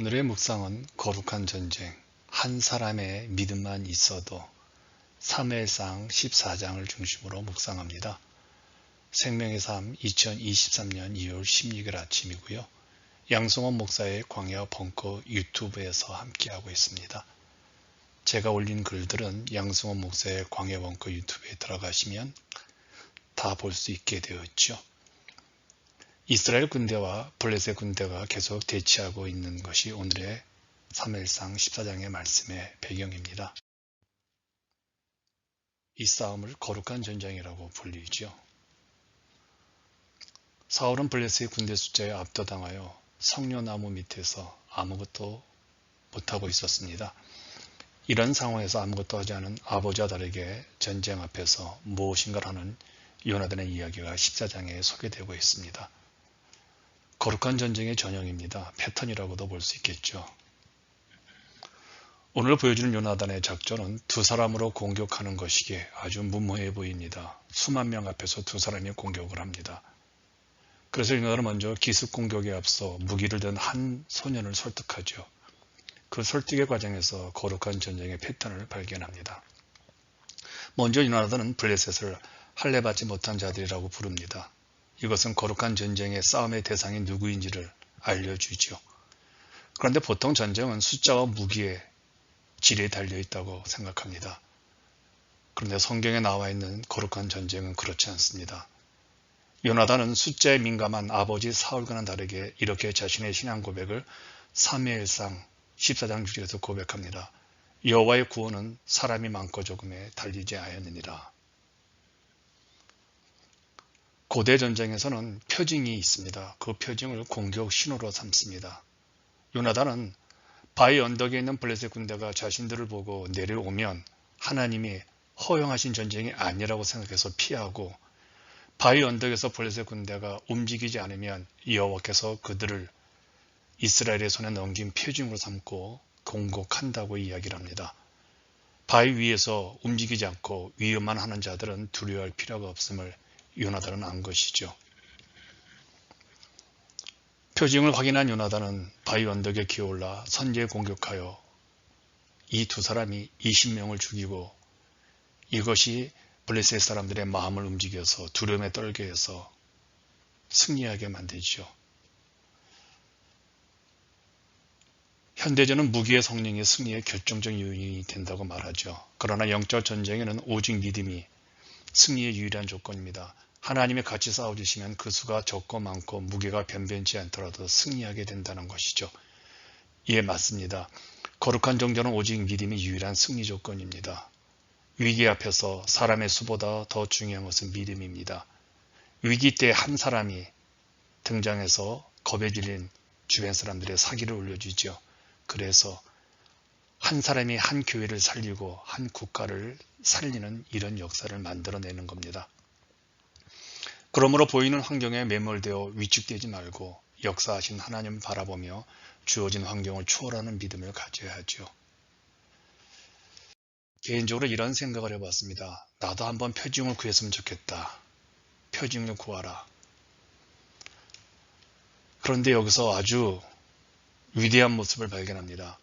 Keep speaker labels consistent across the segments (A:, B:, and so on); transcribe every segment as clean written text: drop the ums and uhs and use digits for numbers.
A: 오늘의 묵상은 거룩한 전쟁, 한 사람의 믿음만 있어도 사무엘상 14장을 중심으로 묵상합니다. 생명의 삶 2023년 2월 16일 아침이고요. 양승원 목사의 광야 벙커 유튜브에서 함께하고 있습니다. 제가 올린 글들은 양승원 목사의 광야 벙커 유튜브에 들어가시면 다 볼 수 있게 되어 있죠. 이스라엘 군대와 블레셋 군대가 계속 대치하고 있는 것이 오늘의 사무엘상 14장의 말씀의 배경입니다. 이 싸움을 거룩한 전쟁이라고 불리죠. 사울은 블레셋 군대 숫자에 압도당하여 성려나무 밑에서 아무것도 못하고 있었습니다. 이런 상황에서 아무것도 하지 않은 아버지 아들에게 전쟁 앞에서 무엇인가를 하는 요나단의 이야기가 14장에 소개되고 있습니다. 거룩한 전쟁의 전형입니다. 패턴이라고도 볼 수 있겠죠. 오늘 보여주는 요나단의 작전은 두 사람으로 공격하는 것이기에 아주 무모해 보입니다. 수만 명 앞에서 두 사람이 공격을 합니다. 그래서 요나단은 먼저 기습 공격에 앞서 무기를 든 한 소년을 설득하죠. 그 설득의 과정에서 거룩한 전쟁의 패턴을 발견합니다. 먼저 요나단은 블레셋을 할례받지 못한 자들이라고 부릅니다. 이것은 거룩한 전쟁의 싸움의 대상이 누구인지를 알려주죠. 그런데 보통 전쟁은 숫자와 무기의 질에 달려있다고 생각합니다. 그런데 성경에 나와 있는 거룩한 전쟁은 그렇지 않습니다. 요나단은 숫자에 민감한 아버지 사울과는 다르게 이렇게 자신의 신앙 고백을 사무엘상 14장 6절에서 고백합니다. 여호와의 구원은 사람이 많고 적음에 달리지 아니하느니라. 고대 전쟁에서는 표징이 있습니다. 그 표징을 공격 신호로 삼습니다. 요나단은 바위 언덕에 있는 블레셋 군대가 자신들을 보고 내려오면 하나님이 허용하신 전쟁이 아니라고 생각해서 피하고, 바위 언덕에서 블레셋 군대가 움직이지 않으면 여호와께서 그들을 이스라엘의 손에 넘긴 표징으로 삼고 공격한다고 이야기를 합니다. 바위 위에서 움직이지 않고 위협만 하는 자들은 두려워할 필요가 없음을 요나단은 안 것이죠. 표징을 확인한 요나단은 바위 언덕에 기어올라 선제에 공격하여 이 두 사람이 20명을 죽이고, 이것이 블레셋 사람들의 마음을 움직여서 두려움에 떨게 해서 승리하게 만들죠. 현대전은 무기의 성능이 승리의 결정적 요인이 된다고 말하죠. 그러나 영적 전쟁에는 오직 믿음이 승리의 유일한 조건입니다. 하나님이 같이 싸워주시면 그 수가 적고 많고 무게가 변변치 않더라도 승리하게 된다는 것이죠. 예, 맞습니다. 거룩한 정전은 오직 믿음이 유일한 승리 조건입니다. 위기 앞에서 사람의 수보다 더 중요한 것은 믿음입니다. 위기 때 한 사람이 등장해서 겁에 질린 주변 사람들의 사기를 올려주죠. 그래서 한 사람이 한 교회를 살리고 한 국가를 살리는 이런 역사를 만들어내는 겁니다. 그러므로 보이는 환경에 매몰되어 위축되지 말고 역사하신 하나님을 바라보며 주어진 환경을 초월하는 믿음을 가져야 하죠. 개인적으로 이런 생각을 해봤습니다. 나도 한번 표징을 구했으면 좋겠다. 표징을 구하라. 그런데 여기서 아주 위대한 모습을 발견합니다.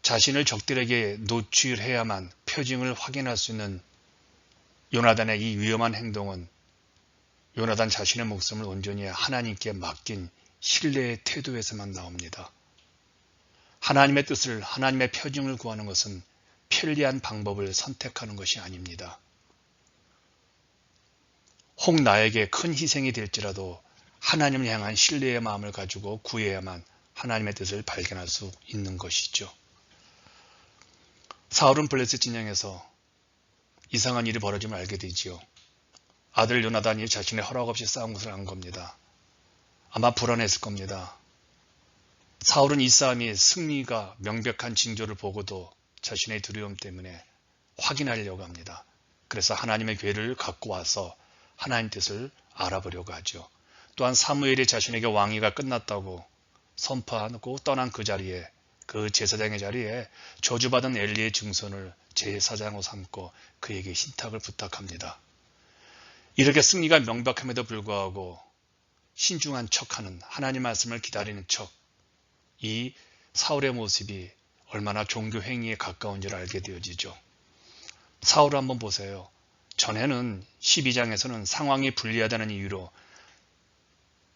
A: 자신을 적들에게 노출해야만 표징을 확인할 수 있는 요나단의 이 위험한 행동은 요나단 자신의 목숨을 온전히 하나님께 맡긴 신뢰의 태도에서만 나옵니다. 하나님의 뜻을, 하나님의 표징을 구하는 것은 편리한 방법을 선택하는 것이 아닙니다. 혹 나에게 큰 희생이 될지라도 하나님을 향한 신뢰의 마음을 가지고 구해야만 하나님의 뜻을 발견할 수 있는 것이죠. 사울은 블레셋 진영에서 이상한 일이 벌어짐을 알게 되지요. 아들 요나단이 자신의 허락 없이 싸운 것을 안 겁니다. 아마 불안했을 겁니다. 사울은 이 싸움이 승리가 명백한 징조를 보고도 자신의 두려움 때문에 확인하려고 합니다. 그래서 하나님의 괴를 갖고 와서 하나님 뜻을 알아보려고 하죠. 또한 사무엘이 자신에게 왕위가 끝났다고 선포하고 떠난 그 자리에, 그 제사장의 자리에 저주받은 엘리의 증손을 제사장으로 삼고 그에게 신탁을 부탁합니다. 이렇게 승리가 명백함에도 불구하고 신중한 척하는, 하나님 말씀을 기다리는 척, 이 사울의 모습이 얼마나 종교 행위에 가까운지를 알게 되어지죠. 사울을 한번 보세요. 전에는 12장에서는 상황이 불리하다는 이유로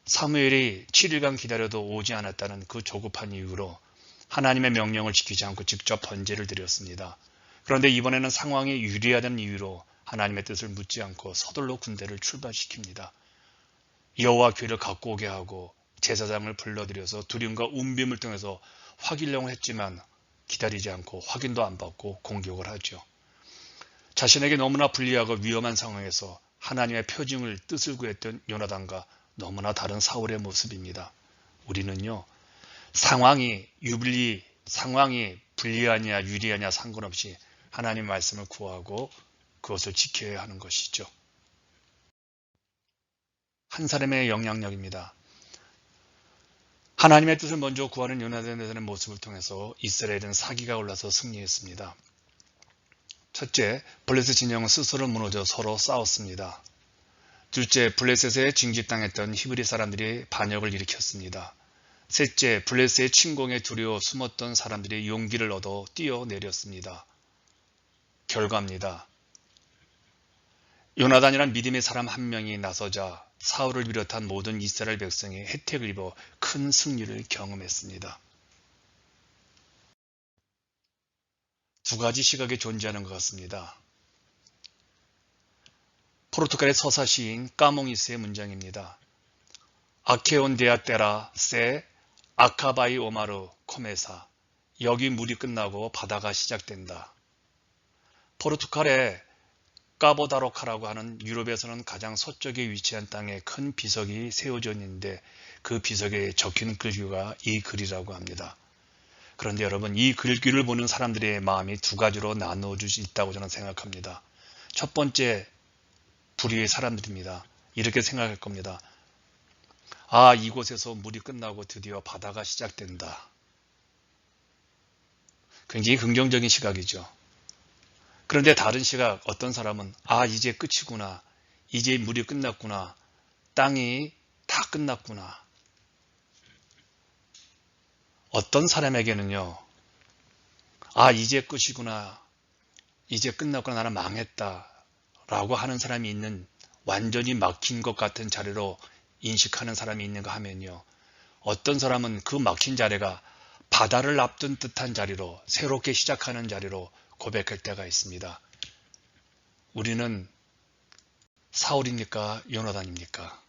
A: 사무엘이 7일간 기다려도 오지 않았다는 그 조급한 이유로 하나님의 명령을 지키지 않고 직접 번제를 드렸습니다. 그런데 이번에는 상황이 유리하다는 이유로 하나님의 뜻을 묻지 않고 서둘러 군대를 출발시킵니다. 여호와 궤를 갖고 오게 하고 제사장을 불러들여서 두림과 운빔을 통해서 확인령을 했지만 기다리지 않고 확인도 안 받고 공격을 하죠. 자신에게 너무나 불리하고 위험한 상황에서 하나님의 표징을 뜻을 구했던 요나단과 너무나 다른 사울의 모습입니다. 우리는요, 상황이 불리하냐 유리하냐 상관없이 하나님 말씀을 구하고 그것을 지켜야 하는 것이죠. 한 사람의 영향력입니다. 하나님의 뜻을 먼저 구하는 요나단의 모습을 통해서 이스라엘은 사기가 올라서 승리했습니다. 첫째, 블레셋 진영은 스스로 무너져 서로 싸웠습니다. 둘째, 블레셋에 징집당했던 히브리 사람들이 반역을 일으켰습니다. 셋째, 블레셋의 침공에 두려워 숨었던 사람들이 용기를 얻어 뛰어내렸습니다. 결과입니다. 요나단이란 믿음의 사람 한 명이 나서자 사울을 비롯한 모든 이스라엘 백성이 혜택을 입어 큰 승리를 경험했습니다. 두 가지 시각이 존재하는 것 같습니다. 포르투갈의 서사 시인 까몽이스의 문장입니다. 아케온 데아 테라 세 아카바이 오마르 코메사. 여기 물이 끝나고 바다가 시작된다. 포르투갈의 까보다로카라고 하는 유럽에서는 가장 서쪽에 위치한 땅에 큰 비석이 세워져 있는데 그 비석에 적힌 글귀가 이 글이라고 합니다. 그런데 여러분, 이 글귀를 보는 사람들의 마음이 두 가지로 나누어질 수 있다고 저는 생각합니다. 첫 번째, 불의의 사람들입니다. 이렇게 생각할 겁니다. 아, 이곳에서 물이 끝나고 드디어 바다가 시작된다. 굉장히 긍정적인 시각이죠. 그런데 다른 시각, 어떤 사람은 아, 이제 끝이구나. 이제 물이 끝났구나. 땅이 다 끝났구나. 어떤 사람에게는요, 아, 이제 끝이구나. 이제 끝났구나. 나는 망했다. 라고 하는 사람이 있는, 완전히 막힌 것 같은 자리로 인식하는 사람이 있는가 하면요, 어떤 사람은 그 막힌 자리가 바다를 앞둔 듯한 자리로, 새롭게 시작하는 자리로 고백할 때가 있습니다. 우리는 사울입니까? 요나단입니까?